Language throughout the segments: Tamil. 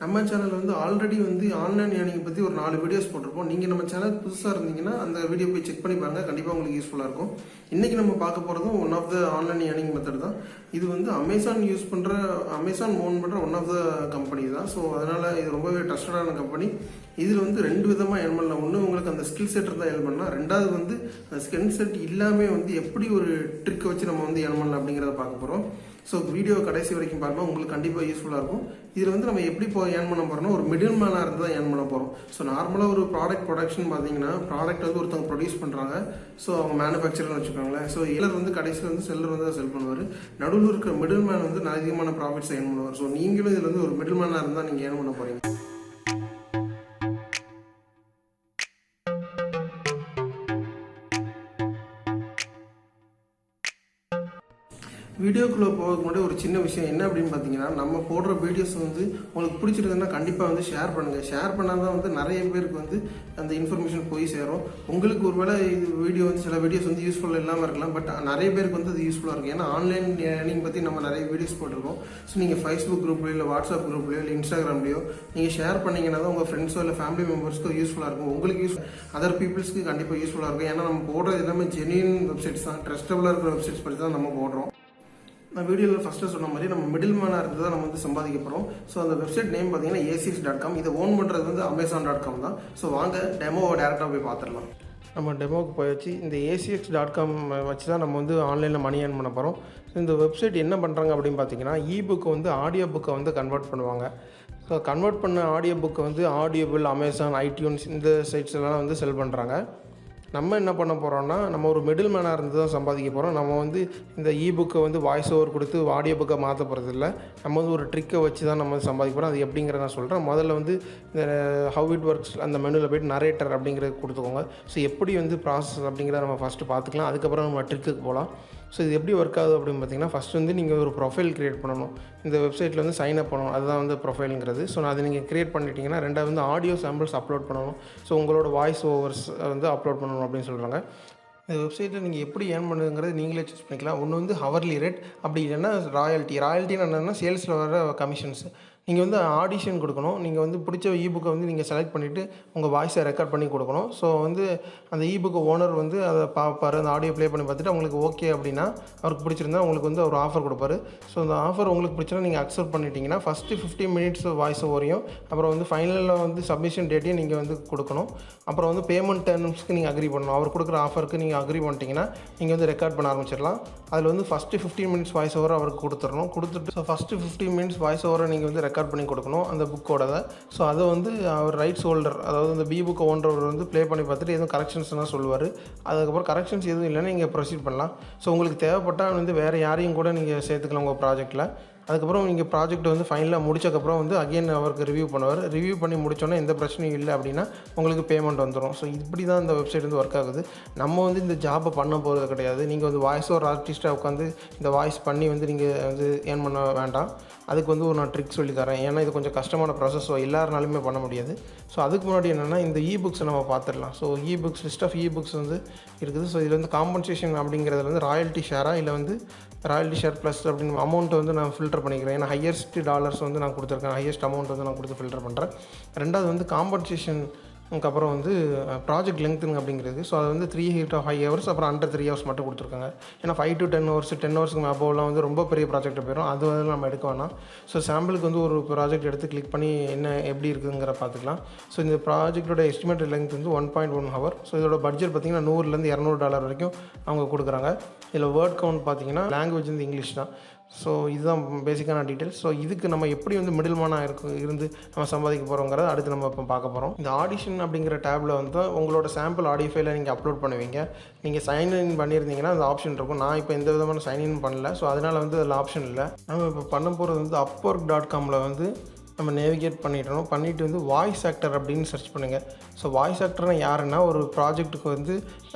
நம்ம சேனல் வந்து ஆல்ரெடி வந்து ஆன்லைன் ஏர்னிங் பற்றி ஒரு 4 வீடியோஸ் போட்டிருப்போம். நீங்கள் நம்ம சேனல் புதுசாக இருந்தீங்கன்னா அந்த வீடியோ போய் செக் பண்ணி பாருங்க, கண்டிப்பாக உங்களுக்கு யூஸ்ஃபுல்லாக இருக்கும். இன்றைக்கி நம்ம பார்க்க போகிறதும் one of the online earning method தான். இது வந்து அமேசான் ஓன் பண்ணுற ஒன் ஆஃப் த கம்பெனி தான். ஸோ அதனால் இது ரொம்பவே ட்ரஸ்டடான கம்பெனி. இதில் வந்து 2 விதமாக ஏர்ன் பண்ணலாம். ஒன்று உங்களுக்கு அந்த ஸ்கில் செட் இருந்தால் ஏர்ன் பண்ணலாம். ரெண்டாவது வந்து அந்த ஸ்கில் செட் இல்லாமல் வந்து எப்படி ஒரு ட்ரிக்கை வச்சு நம்ம வந்து ஏர்ன் பண்ணலாம் அப்படிங்கிறத பார்க்க போகிறோம். ஸோ வீடியோ கடைசி வரைக்கும் பாருங்கள், உங்களுக்கு கண்டிப்பாக யூஸ்ஃபுல்லாக இருக்கும். இதில் வந்து நம்ம எப்படி ஏர்ன் பண்ண போகிறோம்னா ஒரு மிடில் மேனாக இருந்து தான் ஏர்ன் பண்ண போகிறோம். ஸோ நார்மலாக ஒரு ப்ராடக்ட் பார்த்தீங்கன்னா ப்ராடக்ட் வந்து ஒருத்தவங்க ப்ரொடியூஸ் பண்ணுறாங்க. ஸோ அவங்க மேனுஃபேக்சர்னு வச்சுக்கோங்களேன். ஸோ இலர் வந்து கடைசியில் வந்து செல்லர் வந்து செல் பண்ணுவார். நடுவில் இருக்கிற மிடில் மேன் வந்து அதிகமான ப்ராஃபிட்ஸ் ஏர்ன் பண்ணுவார். ஸோ நீங்களும் இதில் வந்து ஒரு மிடில் மேனாக இருந்தால் நீங்கள் ஏர்ன் பண்ண போகிறீங்க. வீடியோக்குள்ளே போகிறதுக்கு முன்னாடி ஒரு சின்ன விஷயம் என்ன அப்படின்னு பார்த்தீங்கன்னா, நம்ம போடுற வீடியோஸ் வந்து உங்களுக்கு பிடிச்சிருக்குன்னா கண்டிப்பாக வந்து ஷேர் பண்ணுங்கள். ஷேர் பண்ணால் தான் வந்து நிறைய பேருக்கு வந்து அந்த இன்ஃபர்மேஷன் போய் சேரும். உங்களுக்கு ஒருவேளை இது வீடியோ வந்து சில வீடியோஸ் வந்து யூஸ்ஃபுல்லாக இல்லாமல் இருக்கலாம், பட் நிறைய பேருக்கு வந்து அது யூஸ்ஃபுல்லாக இருக்கும். ஏன்னா ஆன்லைன் ஏர்னிங் பற்றி நம்ம நிறைய வீடியோஸ் போட்டிருக்கோம். ஸோ நீங்கள் ஃபேஸ்புக் குரூப்லையோ இல்லை வாட்ஸ்அப் குரூப்லையோ இல்லை இன்ஸ்டாகிராம்லையோ நீங்கள் ஷேர் பண்ணிங்கன்னா தான் உங்கள் ஃப்ரெண்ட்ஸோ இல்லை ஃபேமிலி மெம்பர்ஸ்க்கோ யூஸ்ஃபுல்லாக இருக்கும். உங்களுக்கு அதர் பீப்புள்ஸ்க்கு கண்டிப்பாக யூஸ்ஃபுல்லாக இருக்கும். ஏன்னா நம்ம போடுறது எல்லாமே ஜென்யூன் வெப்சைட்ஸ் தான், ட்ரஸ்டபுளாக இருக்கிற வெப்சைட்ஸ் பற்றி தான் நம்ம போடுறோம். நான் வீடியோவில் ஃபஸ்ட்டு சொன்ன மாதிரி நம்ம மிடில் மேனாக இருந்து தான் நம்ம வந்து சம்பாதிக்க போகிறோம். ஸோ அந்த வெப்சைட் நேம் பார்த்தீங்கன்னா acx.com. இதை ஓன் பண்ணுறது வந்து amazon.com தான். ஸோ வாங்க டெமோவை டேரெக்டாக போய் பார்த்துடலாம். நம்ம டெமோவுக்கு போய் வச்சு இந்த acx.com வச்சு தான் நம்ம வந்து ஆன்லைனில் மணி ஏர்ன் பண்ண போகிறோம். ஸோ இந்த வெப்சைட் என்ன பண்ணுறாங்க அப்படின்னு பார்த்தீங்கன்னா, இபுக்கை வந்து ஆடியோ புக்கை வந்து கன்வெர்ட் பண்ணுவாங்க. ஸோ கன்வெர்ட் பண்ண ஆடியோ புக்கை வந்து ஆடியோபிள், அமேசான், ஐடியூன்ஸ் இந்த சைட்ஸ்லாம் வந்து செல் பண்ணுறாங்க. நம்ம என்ன பண்ண போகிறோம்னா, நம்ம ஒரு மிடில் மேனாக இருந்து தான் சம்பாதிக்க போகிறோம். நம்ம வந்து இந்த இபுக்கை வந்து வாய்ஸ் ஓவர் கொடுத்து ஆடியோ புக்கை மாற்ற போகிறது இல்லை. நம்ம வந்து ஒரு ட்ரிக்கை வச்சு தான் நம்ம வந்து சம்பாதிக்க போகிறோம். அது எப்படிங்கிறத நான் சொல்கிறேன். முதல்ல வந்து இந்த ஹவ் இட் ஒர்க்ஸ் அந்த மெனுவில் போய்ட்டு நரேட்டர் அப்படிங்கிறத கொடுத்துக்கோங்க. ஸோ எப்படி வந்து ப்ராசஸ் அப்படிங்கிறத நம்ம ஃபஸ்ட்டு பார்த்துக்கலாம். அதுக்கப்புறம் நம்ம ட்ரிக்குக்கு போகலாம். ஸோ இது எப்படி ஒர்க் ஆகுது அப்படின்னு பார்த்தீங்கன்னா, ஃபஸ்ட் வந்து நீங்கள் ஒரு ப்ரொஃபைல் க்ரியேட் பண்ணணும். இந்த வெப்சைட்டில் வந்து சைன் அப் பண்ணணும். அதுதான் வந்து ப்ரொஃபைலுங்கிறது. ஸோ அது நீங்கள் க்ரியேட் பண்ணிட்டீங்கன்னா, ரெண்டாவது வந்து ஆடியோ சாம்பிள்ஸ் அப்லோட் பண்ணணும். ஸோ உங்களோட வாய்ஸ் ஓவர்ஸ் வந்து அப்லோட் பண்ணணும் அப்படின்னு சொல்கிறாங்க. இந்த வெப்சைட்டில் நீங்கள் எப்படி ஏர்ன் பண்ணுங்கிறது நீங்களே சூஸ் பண்ணிக்கலாம். ஒன்று வந்து ஹவர்லி ரேட், அப்படி இல்லைன்னா ராயல்ட்டின்னு என்னென்னா சேல்ஸில் வர கமிஷன்ஸ். நீங்கள் வந்து ஆடிஷன் கொடுக்கணும். நீங்கள் வந்து பிடிச்ச இபுக்கை வந்து நீங்கள் செலக்ட் பண்ணிவிட்டு உங்கள் வாய்ஸை ரெக்கார்ட் பண்ணி கொடுக்கணும். ஸோ வந்து அந்த இபுக்கு ஓனர் வந்து அதை பார்ப்பார், அந்த ஆடியோ ப்ளே பண்ணி பார்த்துட்டு அவங்களுக்கு ஓகே அப்படின்னா, அவருக்கு பிடிச்சிருந்தா உங்களுக்கு வந்து ஒரு ஆஃபர் கொடுப்பாரு. ஸோ அந்த ஆஃபர் உங்களுக்கு பிடிச்சனா நீங்கள் அக்செப்ட் பண்ணிட்டீங்கன்னா ஃபஸ்ட்டு 15 மினிட்ஸ் வாய்ஸ் ஓவரையும், அப்புறம் வந்து ஃபைனலில் வந்து சப்மிஷன் டேட்டையும் நீங்கள் வந்து கொடுக்கணும். அப்புறம் வந்து பேமெண்ட் டேர்ம்ஸ்க்கு நீங்கள் அக்ரி பண்ணணும். அவர் கொடுக்குற ஆஃபருக்கு நீங்கள் அக்ரி பண்ணிட்டீங்கன்னா நீங்கள் வந்து ரெக்கார்ட் பண்ண ஆரம்பிச்சிடலாம். அதில் வந்து ஃபஸ்ட்டு 15 மினிட்ஸ் வாய்ஸ் ஓவர் அவருக்கு கொடுத்துட்டு ஸோ ஃபஸ்ட்டு 15 மினிட்ஸ் வாய்ஸ் ஓவரை நீங்கள் வந்து ரெக்கார்ட் பண்ணி கொடுக்கணும் அந்த புக்கோட. ஸோ அதை வந்து அவர் ரைட்ஸ் ஹோல்டர், அதாவது அந்த புக் ஓனர் வந்து ப்ளே பண்ணி பார்த்துட்டு எதுவும் கரெக்ஷன்ஸ்னால் சொல்லுவார். அதுக்கப்புறம் கரெக்ஷன்ஸ் எதுவும் இல்லைன்னா நீங்கள் ப்ரொசீட் பண்ணலாம். ஸோ உங்களுக்கு தேவைப்பட்டால் வந்து வேறு யாரையும் கூட நீங்கள் சேர்த்துக்கலாம் உங்கள் ப்ராஜெக்ட்டில். அதுக்கப்புறம் நீங்கள் ப்ராஜெக்ட் வந்து ஃபைனலாக முடிச்சக்கப்புறம் வந்து அகைன் அவருக்கு ரிவ்யூ பண்ணுவார். ரிவ்யூ பண்ணி முடித்தோன்னே எந்த பிரச்சனையும் இல்லை அப்படின்னா உங்களுக்கு பேமெண்ட் வந்துடும். ஸோ இப்படி தான் இந்த வெப்சைட் வந்து ஒர்க் ஆகுது. நம்ம வந்து இந்த ஜாப்பை பண்ண போகிறது கிடையாது. நீங்கள் வந்து வாய்ஸ் ஓவர் ஆர்டிஸ்ட்டாக உட்காந்து இந்த வாய்ஸ் பண்ணி வந்து நீங்கள் வந்து ஏர்ன் பண்ண வேண்டாம். அதுக்கு வந்து ஒரு நான் ட்ரிக் சொல்லி தரேன். ஏன்னா இது கொஞ்சம் கஷ்டமான ப்ராசஸ். ஸோ எல்லாருனாலுமே பண்ண முடியாது. ஸோ அதுக்கு முன்னாடி என்னென்னா இந்த இபுக்ஸை நம்ம பார்த்துடலாம். So ebooks list of ebooks வந்து இருக்குது. ஸோ இதில் வந்து காம்பன்சேஷன் அப்படிங்கிறதுல வந்து ராயல்ட்டி ஷேராக இல்லை வந்து ராயல்ட்டி ஷேர் ப்ளஸ் அப்படின்னு அமௌண்ட்டை வந்து நான் ஃபில்டர் பண்ணிக்கிறேன். ஏன்னா ஹையஸ்ட் டாலர்ஸ் வந்து நான் கொடுத்துருக்கேன், ஹையஸ்ட் அமௌண்ட் வந்து நான் கொடுத்து ஃபில்டர் பண்ணுறேன். ரெண்டாவது வந்து காம்பன்சேஷன் அப்புறம் வந்து ப்ராஜெக்ட் லெங்க்த்துங்க அப்படிங்கிறது. ஸோ அது வந்து 3 to 5 hours, அப்புறம் அண்டர் 3 hours மட்டும் கொடுத்துருக்காங்க. ஏன்னா 5 to 10 hours 10 ஹவர்ஸ்க்கு அபோவ்லாம் வந்து ரொம்ப பெரிய ப்ராஜெக்ட் போயிடும். அது வந்து நம்ம எடுக்க வேணாம். ஸோ சாம்பிளுக்கு வந்து ஒரு ப்ராஜெக்ட் எடுத்து கிளிக் பண்ணி என்ன எப்படி இருக்குங்கிற பார்த்துக்கலாம். ஸோ இந்த ப்ராஜெக்டோட எஸ்டிமேட்டட் லெங்த் வந்து 1.1 hour. ஸோ இதோட பட்ஜெட் பார்த்திங்கன்னா $100 வரைக்கும் அவங்க கொடுக்குறாங்க. இதில் வேர்ட் கவுண்ட் பார்த்திங்கன்னா லாங்குவேஜ் வந்து இங்கிலீஷ் தான். ஸோ இதுதான் பேசிக்கான டீட்டெயில்ஸ். ஸோ இதுக்கு நம்ம எப்படி வந்து மிடில் மேனாக இருந்து நம்ம சம்பாதிக்க போகிறோங்கிறத அடுத்து நம்ம இப்போ பார்க்க போகிறோம். இந்த ஆடிஷன் அப்படிங்கிற டேப்பில் வந்து உங்களோட சாம்பிள் ஆடியோ ஃபைலை நீங்கள் அப்லோட் பண்ணுவீங்க. நீங்கள் சைன்இன் பண்ணியிருந்தீங்கன்னா அந்த ஆப்ஷன் இருக்கும். நான் இப்போ எந்த விதமான சைன்இன் பண்ணல. ஸோ அதனால் வந்து அதில் ஆப்ஷன் இல்லை. நம்ம இப்போ பண்ண போகிறது வந்து upwork.comல வந்து நம்ம நேவிகேட் பண்ணிவிட்டு வந்து வாய்ஸ் ஆக்டர் அப்படின்னு சர்ச் பண்ணுங்கள். ஸோ வாய்ஸ் ஆக்டர்னால் யாருன்னா, ஒரு ப்ராஜெக்ட்டுக்கு வந்து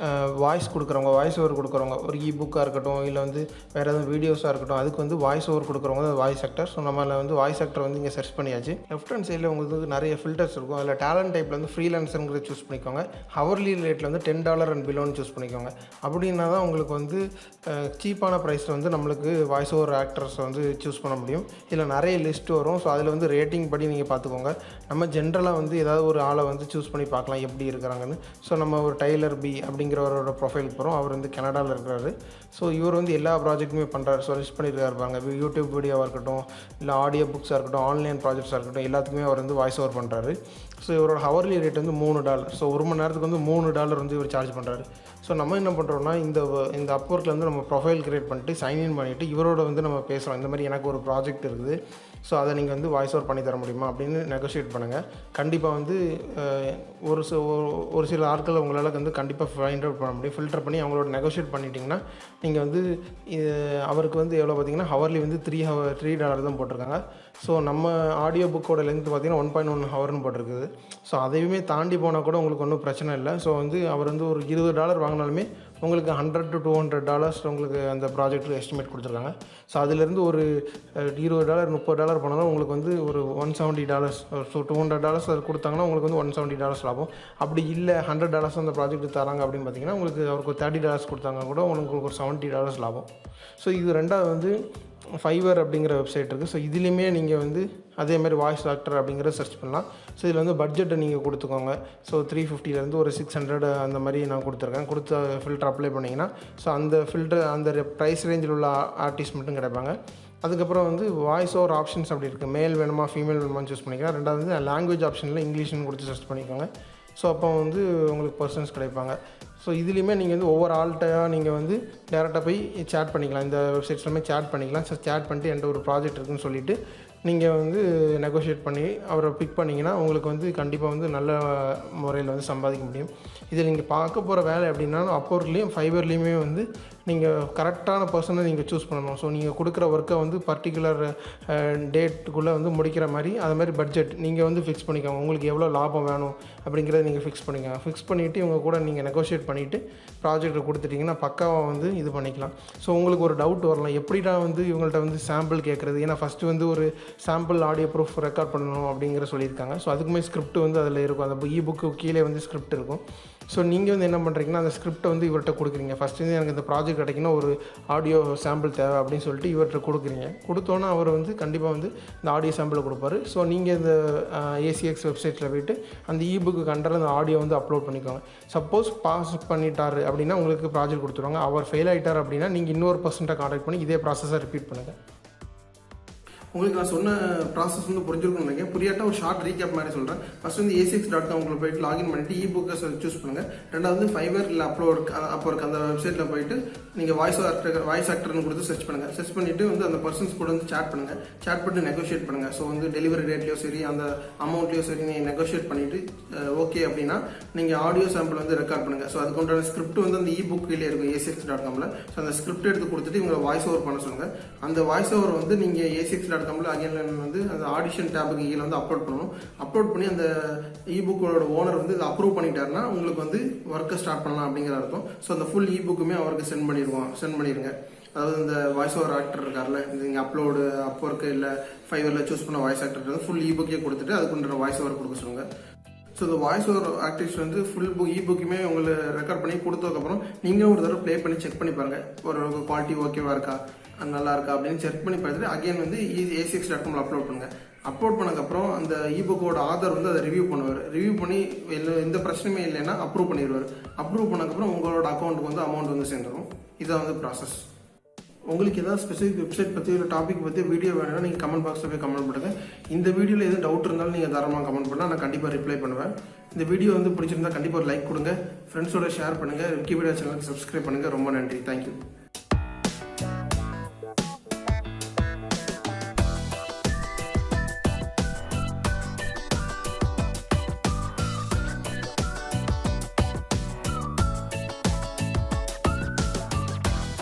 வாய்ஸ் கொடுக்குறவங்க, வாய்ஸ் ஓவர் கொடுக்குறவங்க, ஒரு புக்காக இருக்கட்டும் இல்லை வந்து வேறு எதுவும் வீடியோஸாக இருக்கட்டும், அதுக்கு வந்து வாய்ஸ் ஓவர் கொடுக்குறவங்க தான் வாய்ஸ் ஆக்டர். ஸோ நம்மள வந்து வாய்ஸ் ஆக்டர் வந்து இங்கே சர்ச் பண்ணியாச்சு. லெஃப்ட் ஹேண்ட் சைடில் உங்களுக்கு நிறைய ஃபில்டர்ஸ் இருக்கும். அதில் டேலண்ட் டைப்பில் வந்து ஃப்ரீலான்ஸருங்கிறத சூஸ் பண்ணிக்கோங்க. ஹவர்லி ரேட்டில் வந்து $10 and below சூஸ் பண்ணிக்கோங்க. அப்படின்னா தான் உங்களுக்கு வந்து சீப்பான ப்ரைஸில் வந்து நம்மளுக்கு வாய்ஸ் ஓவர் ஆக்டர்ஸை வந்து சூஸ் பண்ண முடியும். இதில் நிறைய லிஸ்ட் வரும். ஸோ அதில் வந்து ரேட் ரேட்டிங் படி நீங்கள் பார்த்துக்கோங்க. நம்ம ஜென்ரலாக வந்து ஏதாவது ஒரு ஆளை வந்து சூஸ் பண்ணி பார்க்கலாம் எப்படி இருக்கிறாங்கன்னு. ஸோ நம்ம ஒரு டைலர் பி அப்படிங்கிறவரோட ப்ரொஃபைலுக்கு போகிறோம். அவர் வந்து கனடாவில் இருக்கிறாரு. ஸோ இவர் வந்து எல்லா ப்ராஜெக்ட்டுமே பண்ணுறாரு. சஜஸ்ட் பண்ணியிருக்காரு பாருங்க. யூடியூப் வீடியோவாக இருக்கட்டும், இல்லை ஆடியோ புக்ஸாக இருக்கட்டும், ஆன்லைன் ப்ராஜெக்ட்ஸாக இருக்கட்டும், எல்லாத்துக்குமே அவர் வந்து வாய்ஸ் ஓவர் பண்ணுறாரு. ஸோ இவரோட ஹவர்லி ரேட் வந்து $3. ஸோ 1 மணி நேரத்துக்கு வந்து $3 வந்து இவர் சார்ஜ் பண்ணுறாரு. ஸோ நம்ம என்ன பண்ணுறோம்னா, இந்த அப்வொர்க்கில் வந்து நம்ம ப்ரொஃபைல் க்ரியேட் பண்ணிட்டு சைன்இன் பண்ணிவிட்டு இவரோட வந்து நம்ம பேசுகிறோம். இந்த மாதிரி எனக்கு ஒரு ப்ராஜெக்ட் இருக்குது, ஸோ அதை நீங்கள் வந்து வாய்ஸ் ஓவர் பண்ணி தர முடியுமா அப்படின்னு நெகோஷியேட் பண்ணுங்கள். கண்டிப்பாக வந்து ஒரு சில ஆட்கள் உங்களால் வந்து கண்டிப்பாக ஃபைண்ட் அவுட் பண்ண முடியும். ஃபில்டர் பண்ணி அவங்களோட நெகோஷியேட் பண்ணிட்டீங்கன்னா நீங்கள் வந்து அவருக்கு வந்து எவ்வளோ பார்த்தீங்கன்னா ஹவர்லி வந்து $3 தான் போட்டிருக்காங்க. ஸோ நம்ம ஆடியோ புக்கோட லென்த் பார்த்தீங்கன்னா 1.1 ஹவர்னு போட்டிருக்குது. ஸோ அதையுமே தாண்டி போனால் கூட உங்களுக்கு ஒன்றும் பிரச்சனை இல்லை. ஸோ வந்து அவர் வந்து ஒரு $20 வாங்கினாலுமே உங்களுக்கு $100 to $200 உங்களுக்கு அந்த ப்ராஜெக்ட்டுக்கு எஸ்டிமேட் கொடுத்துருக்காங்க. ஸோ அதிலேருந்து ஒரு $20 $30 போனாலும் உங்களுக்கு வந்து ஒரு $170. ஸோ $200 அது கொடுத்தாங்கன்னா உங்களுக்கு வந்து $170 லாபம். அப்படி இல்லை $100 அந்த ப்ராஜெக்ட் தராங்க அப்படின்னு பார்த்தீங்கன்னா உங்களுக்கு அவருக்கு $30 கொடுத்தாங்க கூட உங்களுக்கு ஒரு $70 லாபம். ஸோ இது ரெண்டாவது வந்து ஃபைவர் அப்படிங்கிற வெப்சைட் இருக்குது. ஸோ இதுலேயுமே நீங்கள் வந்து அதேமாதிரி வாய்ஸ் ஆக்டர் அப்படிங்கிறத சர்ச் பண்ணலாம். ஸோ இதில் வந்து பட்ஜெட்டை நீங்கள் கொடுத்துக்கோங்க. ஸோ 350 ஒரு 600 அந்த மாதிரி நான் கொடுத்துருக்கேன். கொடுத்த ஃபில்டர் அப்ளை பண்ணிங்கன்னா ஸோ அந்த ஃபில்டர் அந்த ப்ரைஸ் ரேஞ்சில் உள்ள ஆர்டிஸ்ட் மட்டும் கிடைப்பாங்க. அதுக்கப்புறம் வந்து வாய்ஸ் ஓவர் ஆப்ஷன்ஸ் அப்படி இருக்குது. மேல் வேணுமா ஃபீமேல் வேணுமான்னு சூஸ் பண்ணிக்கலாம். ரெண்டாவது வந்து லாங்குவேஜ் ஆப்ஷனில் இங்கிலீஷ்னு கொடுத்து சர்ச் பண்ணிக்கோங்க. ஸோ அப்போ வந்து உங்களுக்கு பர்சன்ஸ் கிடைப்பாங்க. ஸோ இதுலேயுமே நீங்கள் வந்து ஒவ்வொரு ஆள்கிட்டையாக நீங்கள் வந்து டேரெக்டாக போய் சேட் பண்ணிக்கலாம். இந்த வெப்சைட்ஸ்லாமே சேட் பண்ணிக்கலாம். ஸோ சேட் பண்ணிட்டு என்கிட்ட ஒரு ப்ராஜெக்ட் இருக்குதுன்னு சொல்லிவிட்டு நீங்கள் வந்து நெகோஷியேட் பண்ணி அவரை பிக் பண்ணிங்கன்னா உங்களுக்கு வந்து கண்டிப்பாக வந்து நல்ல முறையில் வந்து சம்பாதிக்க முடியும். இதில் நீங்கள் பார்க்க போகிற வேலை எப்படின்னா அப்போர்லேயும் ஃபைவர்லேயுமே வந்து நீங்கள் கரெக்டான பர்சனை நீங்கள் சூஸ் பண்ணணும். ஸோ நீங்கள் கொடுக்குற ஒர்க்கை வந்து பர்டிகுலர் டேட்டுக்குள்ளே வந்து முடிக்கிற மாதிரி அது மாதிரி பட்ஜெட் நீங்கள் வந்து ஃபிக்ஸ் பண்ணிக்கோங்க. உங்களுக்கு எவ்வளோ லாபம் வேணும் அப்படிங்கிறத நீங்கள் ஃபிக்ஸ் பண்ணிக்கோங்க. ஃபிக்ஸ் பண்ணிவிட்டு இவங்க கூட நீங்கள் நெகோஷியேட் பண்ணிவிட்டு ப்ராஜெக்ட்டை கொடுத்துட்டிங்கன்னா பக்காவாக வந்து இது பண்ணிக்கலாம். ஸோ உங்களுக்கு ஒரு டவுட் வரலாம், எப்படிடா வந்து இவங்கள்ட்ட வந்து சாம்பிள் கேட்குறது. ஏன்னா ஃபஸ்ட்டு வந்து ஒரு சாம்பிள் ஆடியோ ப்ரூஃப் ரெக்கார்ட் பண்ணணும் அப்படிங்கிற சொல்லியிருக்காங்க. ஸோ அதுக்குமே ஸ்கிரிப்ட் வந்து அதில் இருக்கும். அந்த புக்கு கீழே வந்து ஸ்கிரிப்ட் இருக்கும். ஸோ நீங்கள் வந்து என்ன பண்ணுறீங்கன்னா அந்த ஸ்கிரிப்டை வந்து இவர்கிட்ட கொடுக்குறீங்க. ஃபஸ்ட்டு வந்து எனக்கு இந்த ப்ராஜெக்ட் கிடைக்குன்னா ஒரு ஆடியோ சாம்பிள் தேவை அப்படின்னு சொல்லிட்டு இவர்கிட்ட கொடுக்குறீங்க. கொடுத்தோன்னா அவர் வந்து கண்டிப்பாக வந்து இந்த ஆடியோ சாம்பிளை கொடுப்பாரு. ஸோ நீங்கள் இந்த ACX வெப்சைட்டில் போய்ட்டு அந்த புக்கு கண்டர் அந்த ஆடியோ வந்து அப்லோட் பண்ணிக்கோங்க. சப்போஸ் பாஸ் பண்ணிட்டார் அப்படின்னா உங்களுக்கு ப்ராஜெக்ட் கொடுத்துருவாங்க. அவர் ஃபெயில் ஆகிட்டார் அப்படின்னா நீங்கள் இன்னொரு பர்சன்ட்டை கான்டாக்ட் பண்ணி இதே ப்ராசஸை ரிப்பீட் பண்ணுங்கள். உங்களுக்கு நான் சொன்ன ப்ராசஸ் வந்து புரிஞ்சிருக்கும்னு நினைக்கிறேன். புரியாட்டா ஒரு ஷார்ட் ரீகேப் மாதிரி சொல்கிறேன். ஃபஸ்ட் வந்து ACX.com உங்களுக்கு போய்ட்டு லாகின் பண்ணிவிட்டு புக்கை சூஸ் பண்ணுங்கள். ரெண்டாவது ஃபைவர் இல்லை அப்போருக்கு அந்த வெப்சைட்டில் போய்ட்டு நீங்கள் வாய்ஸ் ஆக்டர்னு கொடுத்து சர்ச் பண்ணுங்கள். சர்ச் பண்ணிவிட்டு வந்து அந்த பர்சன்ஸ் கூட வந்து சேட் பண்ணுங்கள். சேட் பண்ணிட்டு நெகோஷியேட் பண்ணுங்கள். ஸோ வந்து டெலிவரி ரேட்லையோ சரி அந்த அமௌண்ட்லையோ சரி நீங்கள் நெகோஷியேட் பண்ணிவிட்டு ஓகே அப்படின்னா நீங்கள் ஆடியோ சாம்பிள் வந்து ரெக்கார்ட் பண்ணுங்கள். ஸோ அதுக்கு உண்டான ஸ்கிரிப்ட் வந்து அந்த புக் கீழே இருக்கும் ACX.comல. ஸோ அந்த ஸ்கிரிப்ட் எடுத்து கொடுத்துட்டு இவங்களை வாய்ஸ் ஓவர் பண்ண சொல்லுங்கள். அந்த வாய்ஸ் ஓவர் வந்து நீங்கள் ACX.comல அகைன் வந்து அந்த ஆடிஷன் டேபுக்கு கீழே வந்து அப்லோட் பண்ணணும். அப்லோட் பண்ணி அந்த புக்கோட ஓனர் வந்து இதை அப்ரூவ் பண்ணிட்டாருன்னா உங்களுக்கு வந்து ஒர்க்கை ஸ்டார்ட் பண்ணலாம் அப்படிங்கிற அர்த்தம். ஸோ அந்த ஃபுல் புக்குமே அவருக்கு சென்ட் பண்ணிடுங்க. அதாவது இந்த வாய்ஸ் ஓவர் ஆக்டர் இருக்கார்ல, நீங்கள் அப்லோடு அப்போருக்கு இல்லை ஃபைவரில் சூஸ் பண்ண வாய்ஸ் ஆக்டர் வந்து ஃபுல் புக்கே கொடுத்துட்டு அதுக்குன்ற வாய்ஸ் ஓவர் கொடுக்க சொல்லுங்கள். ஸோ இந்த வாய்ஸ் ஓவர் ஆக்டிவ்ஸ் வந்து ஃபுல் புக்குமே உங்களை ரெக்கார்ட் பண்ணி கொடுத்ததுக்கப்புறம் நீங்களும் ஒரு தடவை ப்ளே பண்ணி செக் பண்ணி பாருங்கள். ஒரு குவாலிட்டி ஓகேவா இருக்கா, நல்லா இருக்கா அப்படின்னு செக் பண்ணி பார்த்துட்டு அகைன் வந்து ACX.comல அப்லோட் பண்ணுங்கள். அப்லோட் பண்ணதுக்கப்புறம் அந்த புக்கோட ஆதர் வந்து அதை ரிவ்யூ பண்ணுவார். ரிவ்யூ பண்ணி எந்த பிரச்சனையுமே இல்லைன்னா அப்ரூவ் பண்ணிடுவார். அப்ரூவ் பண்ணதுக்கப்புறம் உங்களோட அக்கௌண்ட்டுக்கு வந்து அமௌண்ட் வந்து சேர்ந்துடும். இதான் வந்து ப்ராசஸ். உங்களுக்கு ஏதாவது ஸ்பெசிஃபிக் வெப்சைட் பற்றி ஒரு டாபிக் பற்றி வீடியோ வேணும்னா நீங்கள் கமெண்ட் பாக்ஸில் போய் கமெண்ட் பண்ணுங்கள். இந்த வீடியோவில் எதுவும் டவுட் இருந்தாலும் நீங்கள் தாராளமாக கமெண்ட் பண்ணால் நான் கண்டிப்பாக ரிப்ளை பண்ணுவேன். இந்த வீடியோ வந்து பிடிச்சிருந்தா கண்டிப்பாக ஒரு லைக் கொடுங்க, ஃப்ரெண்ட்ஸோட ஷேர் பண்ணுங்கள், விக்கி பீடியா சேனலுக்கு சப்ஸ்கிரைப் பண்ணுங்கள். ரொம்ப நன்றி. தேங்க்யூ.